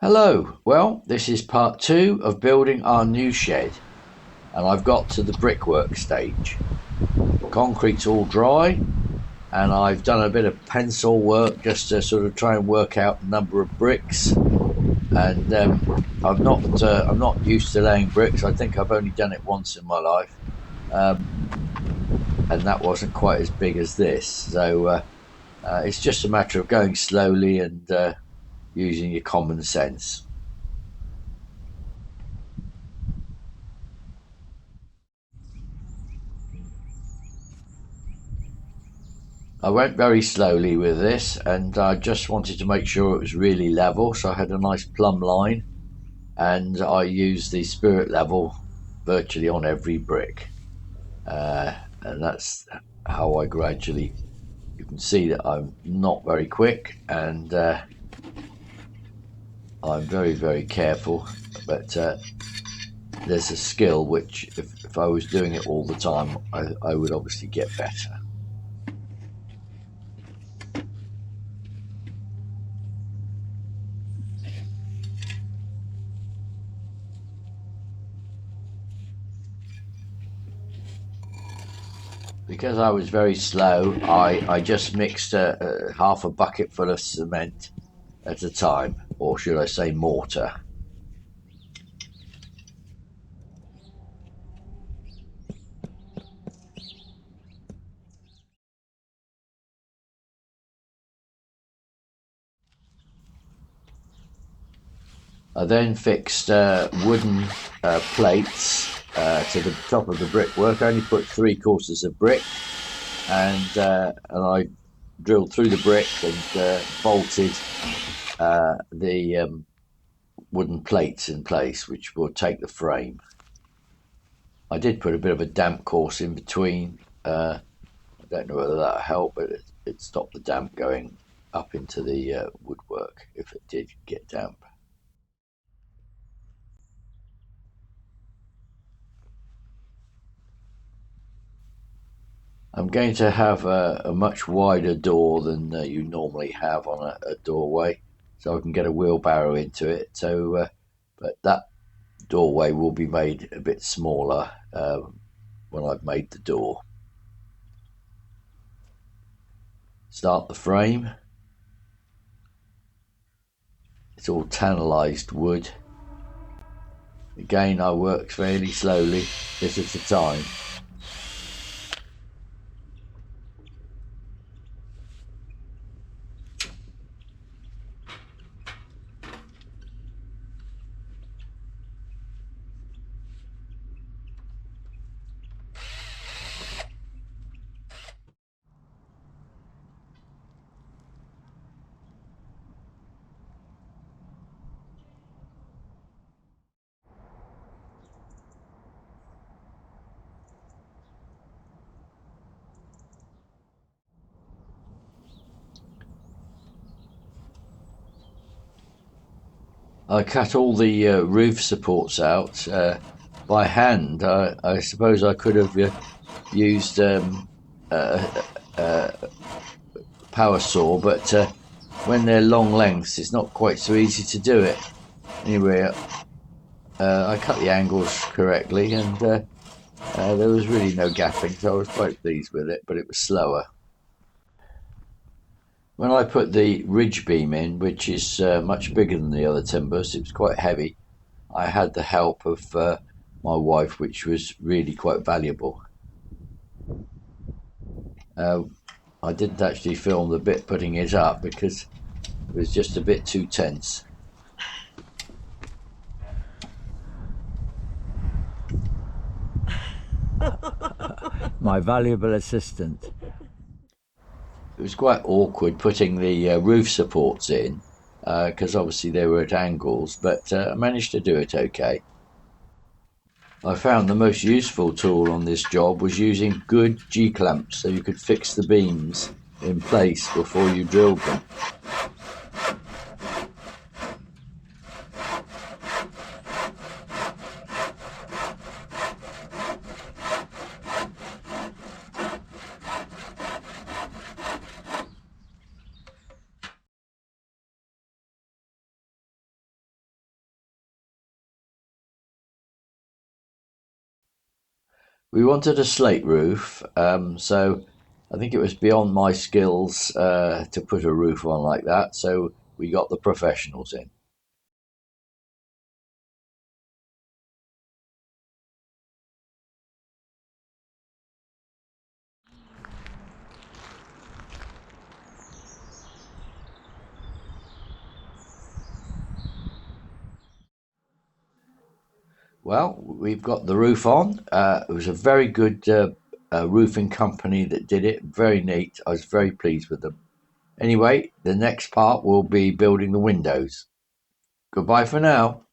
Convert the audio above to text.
Hello, well, this is part two of building our new shed, and I've got to the brickwork stage. The concrete's all dry, and I've done a bit of pencil work just to sort of try and work out the number of bricks. And I'm not used to laying bricks. I think I've only done it once in my life, and that wasn't quite as big as this. So it's just a matter of going slowly and using your common sense. I went very slowly with this, and I just wanted to make sure it was really level. So I had a nice plumb line, and I used the spirit level virtually on every brick. And that's how I gradually. You can see that I'm not very quick, and I'm very, very careful. But there's a skill which, if I was doing it all the time, I would obviously get better. Because I was very slow, I just mixed half a bucket full of cement at a time, or should I say mortar. I then fixed wooden plates to the top of the brickwork. I only put 3/4 of brick, and I drilled through the brick and bolted the wooden plates in place, which will take the frame. I did put a bit of a damp course in between. I don't know whether that helped, but it stopped the damp going up into the woodwork if it did get damp. I'm going to have a much wider door than you normally have on a doorway, so I can get a wheelbarrow into it. But that doorway will be made a bit smaller when I've made the door. Start the frame. It's all tannalized wood. Again, I work fairly slowly, bit at a time. I cut all the roof supports out by hand. I suppose I could have used a, a power saw, but when they're long lengths, it's not quite so easy to do it. Anyway, I cut the angles correctly, and there was really no gapping, so I was quite pleased with it, but it was slower. When I put the ridge beam in, which is much bigger than the other timbers, it was quite heavy. I had the help of my wife, which was really quite valuable. Uh, I didn't actually film the bit putting it up because it was just a bit too tense. My valuable assistant. It was quite awkward putting the roof supports in because obviously they were at angles, but I managed to do it okay. I found the most useful tool on this job was using good G-clamps so you could fix the beams in place before you drilled them. We wanted a slate roof, so I think it was beyond my skills to put a roof on like that. So we got the professionals in. Well, we've got the roof on. It was a very good roofing company that did it. Very neat. I was very pleased with them. Anyway, the next part will be building the windows. Goodbye for now.